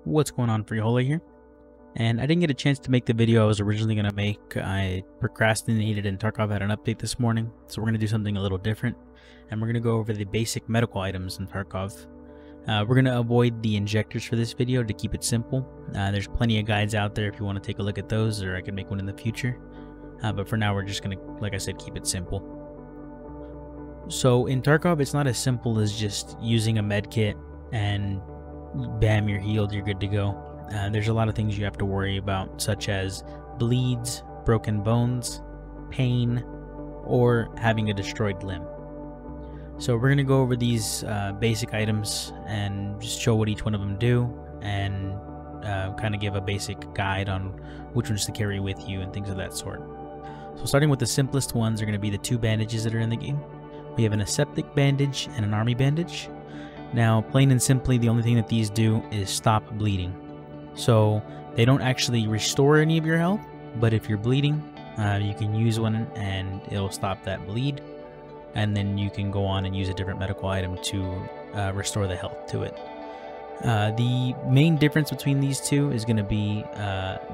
What's going on, Freeholer here? And I didn't get a chance to make the video I was originally going to make. I procrastinated and Tarkov had an update this morning, so we're going to do something a little different. And we're going to go over the basic medical items in Tarkov. We're going to avoid the injectors for this video to keep it simple. There's plenty of guides out there if you want to take a look at those, or I could make one in the future. But for now, we're just going to, like I said, keep it simple. So in Tarkov, it's not as simple as just using a med kit and bam, you're healed, you're good to go. There's a lot of things you have to worry about, such as bleeds, broken bones, pain, or having a destroyed limb. So we're going to go over these basic items and just show what each one of them do, and kind of give a basic guide on which ones to carry with you and things of that sort. So starting with the simplest ones are going to be the two bandages that are in the game. We have an aseptic bandage and an army bandage. Now, plain and simply, the only thing that these do is stop bleeding. So they don't actually restore any of your health, but if you're bleeding, you can use one and it'll stop that bleed. And then you can go on and use a different medical item to restore the health to it. The main difference between these two is going to be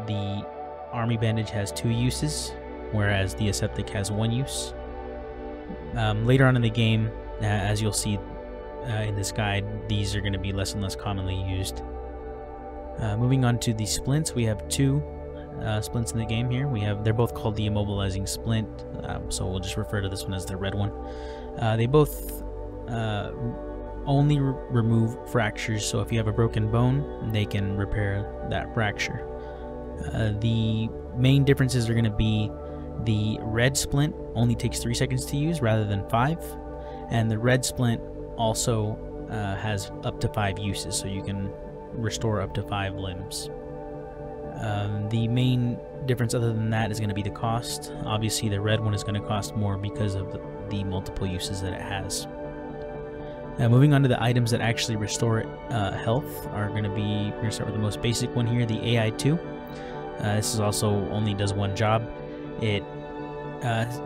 the army bandage has 2 uses, whereas the aseptic has 1 use. Later on in the game, as you'll see in this guide, these are going to be less and less commonly used. Moving on to the splints, we have 2 splints in the game here. They're both called the Immobilizing Splint, so we'll just refer to this one as the red one. They both only remove fractures, so if you have a broken bone, they can repair that fracture. The main differences are going to be the red splint only takes 3 seconds to use rather than 5, and the red splint also has up to 5 uses, so you can restore up to 5 limbs. The main difference other than that is going to be the cost. Obviously the red one is going to cost more because of the multiple uses that it has. Moving on to the items that actually restore health are going to be, we're going to start with the most basic one here, the AI2. This is also only does one job. It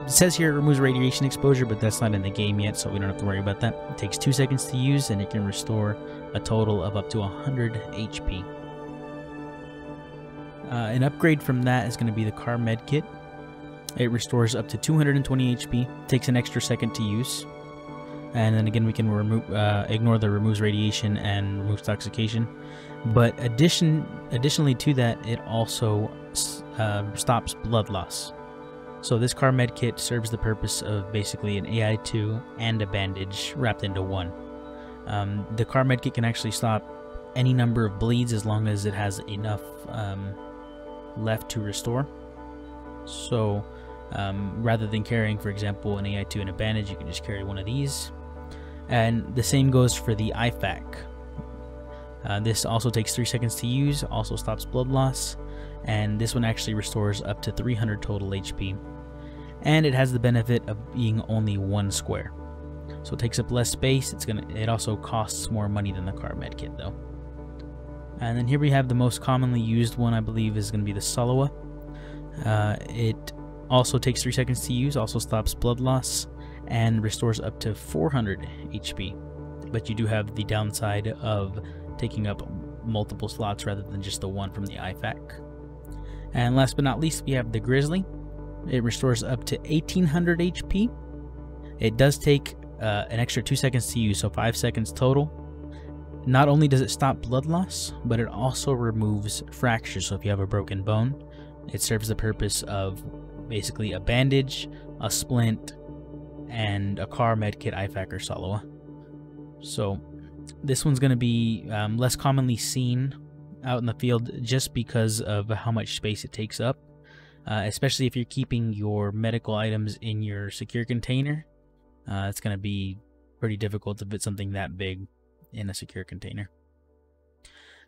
says here it removes radiation exposure, but that's not in the game yet, so we don't have to worry about that. It takes 2 seconds to use, and it can restore a total of up to 100 HP. An upgrade from that is going to be the car med kit. It restores up to 220 HP, takes an extra second to use. And then again, we can ignore the removes radiation and removes toxication. But additionally to that, it also stops blood loss. So this car med kit serves the purpose of basically an AI2 and a bandage wrapped into one. The car med kit can actually stop any number of bleeds as long as it has enough left to restore. So rather than carrying, for example, an AI2 and a bandage, you can just carry one of these. And the same goes for the IFAC. This also takes 3 seconds to use, also stops blood loss, and this one actually restores up to 300 total HP. And it has the benefit of being only 1 square. So it takes up less space. It also costs more money than the car med kit though. And then here we have the most commonly used one, I believe, is going to be the Solowa. It also takes 3 seconds to use, also stops blood loss, and restores up to 400 HP. But you do have the downside of taking up multiple slots rather than just the one from the IFAC. And last but not least, we have the Grizzly. It restores up to 1800 HP. It does take an extra 2 seconds to use, so 5 seconds total. Not only does it stop blood loss, but it also removes fractures. So if you have a broken bone, it serves the purpose of basically a bandage, a splint, and a car medkit, IFAC, or Solowa. So this one's going to be less commonly seen out in the field just because of how much space it takes up, especially if you're keeping your medical items in your secure container. It's going to be pretty difficult to fit something that big in a secure container.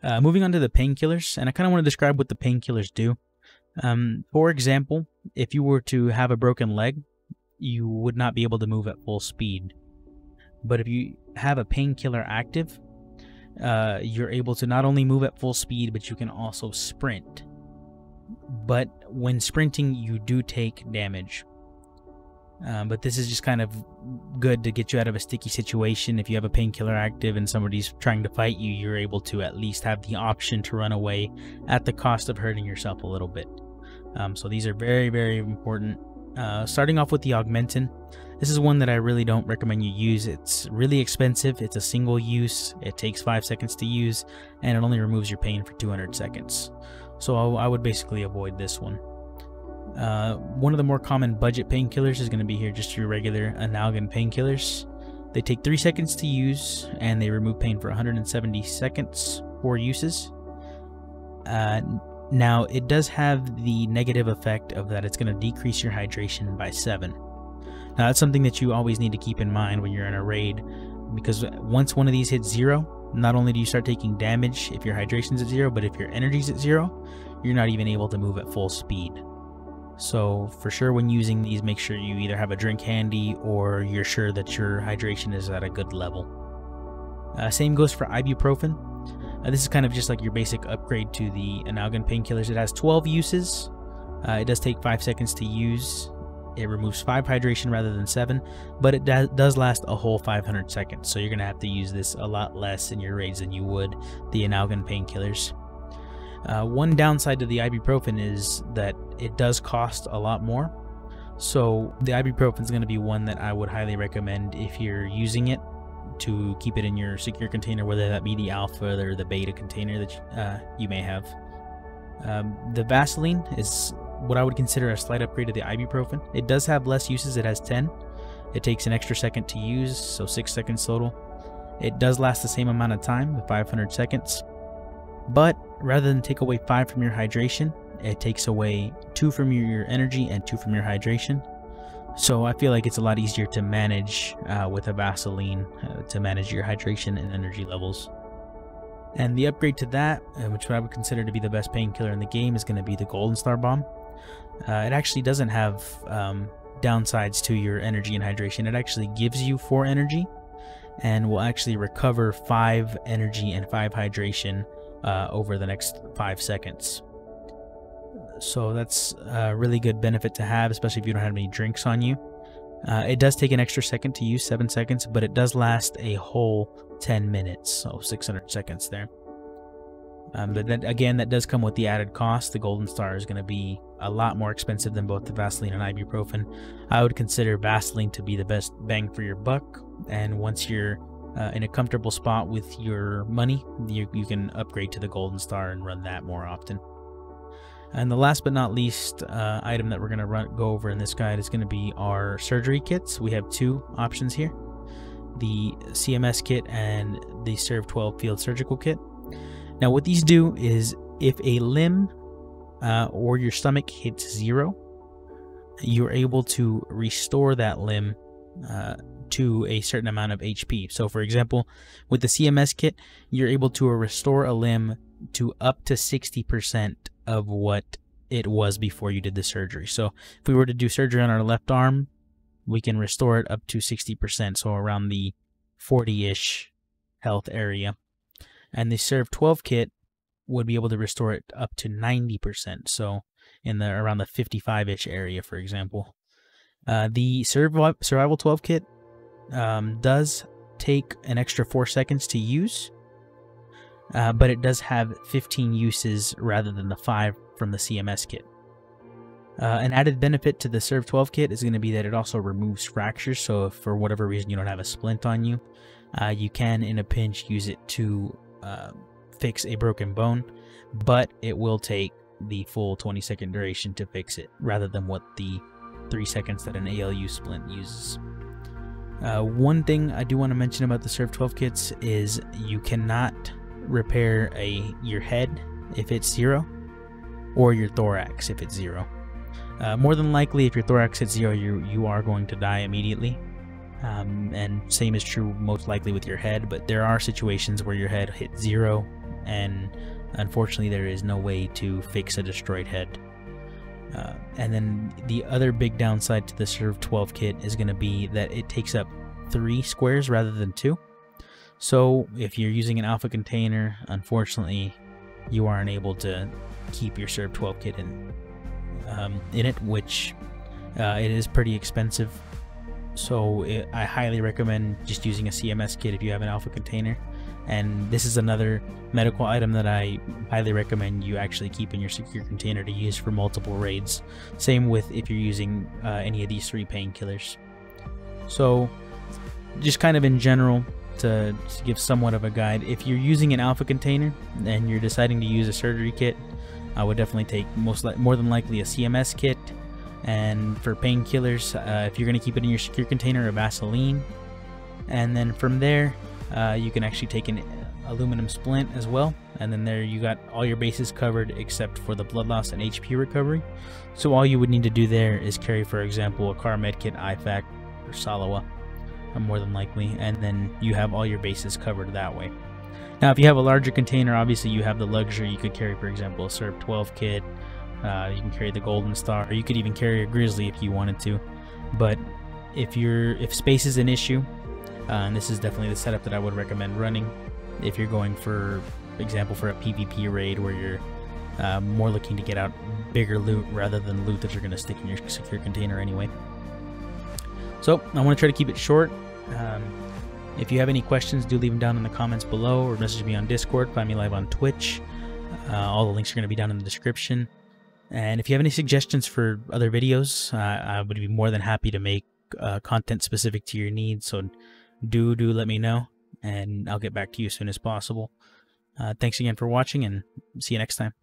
Moving on to the painkillers, and I kind of want to describe what the painkillers do. For example, if you were to have a broken leg, you would not be able to move at full speed. But if you have a painkiller active, you're able to not only move at full speed, but you can also sprint. But when sprinting, you do take damage. But this is just kind of good to get you out of a sticky situation. If you have a painkiller active and somebody's trying to fight you, you're able to at least have the option to run away at the cost of hurting yourself a little bit. So these are very, very important. Starting off with the Augmentin. This is one that I really don't recommend you use. It's really expensive. It's a single use. It takes 5 seconds to use, and it only removes your pain for 200 seconds. So I would basically avoid this one. One of the more common budget painkillers is going to be here just your regular Analgesian Painkillers. They take 3 seconds to use, and they remove pain for 170 seconds, 4 uses. Now, it does have the negative effect of that it's going to decrease your hydration by 7. Now, that's something that you always need to keep in mind when you're in a raid, because once one of these hits 0, not only do you start taking damage if your hydration's at 0, but if your energy's at 0, you're not even able to move at full speed. So for sure, when using these, make sure you either have a drink handy or you're sure that your hydration is at a good level. Same goes for Ibuprofen. This is kind of just like your basic upgrade to the Analgesian Painkillers. It has 12 uses. It does take 5 seconds to use. It removes 5 hydration rather than 7, but it does last a whole 500 seconds. So you're going to have to use this a lot less in your raids than you would the Analgesian Painkillers. One downside to the Ibuprofen is that it does cost a lot more. So the Ibuprofen is going to be one that I would highly recommend if you're using it to keep it in your secure container, whether that be the alpha or the beta container that you may have. The Vaseline is what I would consider a slight upgrade to the Ibuprofen. It does have less uses. It has 10. It takes an extra second to use, so 6 seconds total. It does last the same amount of time, with 500 seconds. But rather than take away 5 from your hydration, it takes away 2 from your energy and 2 from your hydration. So I feel like it's a lot easier to manage with a Vaseline to manage your hydration and energy levels. And the upgrade to that, which I would consider to be the best painkiller in the game, is going to be the Golden Star Bomb. It actually doesn't have downsides to your energy and hydration. It actually gives you 4 energy and will actually recover 5 energy and 5 hydration over the next 5 seconds. So that's a really good benefit to have, especially if you don't have any drinks on you. It does take an extra second to use, 7 seconds, but it does last a whole 10 minutes, so 600 seconds there. But then, again, that does come with the added cost. The Golden Star is going to be a lot more expensive than both the Vaseline and Ibuprofen. I would consider Vaseline to be the best bang for your buck, and once you're in a comfortable spot with your money, you can upgrade to the Golden Star and run that more often. And the last but not least item that we're going to go over in this guide is going to be our surgery kits. We have 2 options here: the CMS kit and the Serve 12 Field Surgical Kit. Now what these do is, if a limb or your stomach hits 0, you're able to restore that limb to a certain amount of HP. So for example, with the CMS kit, you're able to restore a limb to up to 60% of what it was before you did the surgery. So if we were to do surgery on our left arm, we can restore it up to 60%, so around the 40-ish health area. And the Serve 12 kit would be able to restore it up to 90%, so in the around the 55-ish area, for example. The Survival 12 kit does take an extra 4 seconds to use, but it does have 15 uses rather than the 5 from the CMS kit. An added benefit to the Serve 12 kit is going to be that it also removes fractures, so if for whatever reason you don't have a splint on you, you can in a pinch use it to fix a broken bone, but it will take the full 20-second duration to fix it, rather than what the 3 seconds that an ALU splint uses. One thing I do want to mention about the Serve 12 kits is you cannot repair your head if it's 0, or your thorax if it's 0. More than likely, if your thorax hits 0, you are going to die immediately. And same is true most likely with your head, but there are situations where your head hits 0, and unfortunately there is no way to fix a destroyed head. And then the other big downside to the Serve 12 kit is going to be that it takes up 3 squares rather than 2. So if you're using an alpha container, unfortunately you aren't able to keep your Serve 12 kit in it, which It is pretty expensive, so I highly recommend just using a CMS kit if you have an alpha container. And this is another medical item that I highly recommend you actually keep in your secure container to use for multiple raids. Same with if you're using any of these 3 painkillers. So just kind of in general, to give somewhat of a guide, if you're using an alpha container and you're deciding to use a surgery kit, I would definitely take more than likely a CMS kit. And for painkillers, if you're going to keep it in your secure container, a Vaseline. And then from there, you can actually take an aluminum splint as well, and then there you got all your bases covered except for the blood loss and HP recovery. So all you would need to do there is carry, for example, a car med kit, IFAC, or Salawa, more than likely, and then you have all your bases covered that way. Now if you have a larger container, obviously you have the luxury. You could carry, for example, a SERP 12 kit, you can carry the Golden Star, or you could even carry a Grizzly if you wanted to. But if space is an issue, and this is definitely the setup that I would recommend running if you're going, for example, for a PvP raid where you're more looking to get out bigger loot rather than loot that you're going to stick in your secure container anyway. So I want to try to keep it short. If you have any questions, do leave them down in the comments below, or message me on Discord, find me live on Twitch. All the links are going to be down in the description. And if you have any suggestions for other videos, I would be more than happy to make content specific to your needs. So do let me know, and I'll get back to you as soon as possible. Thanks again for watching, and see you next time.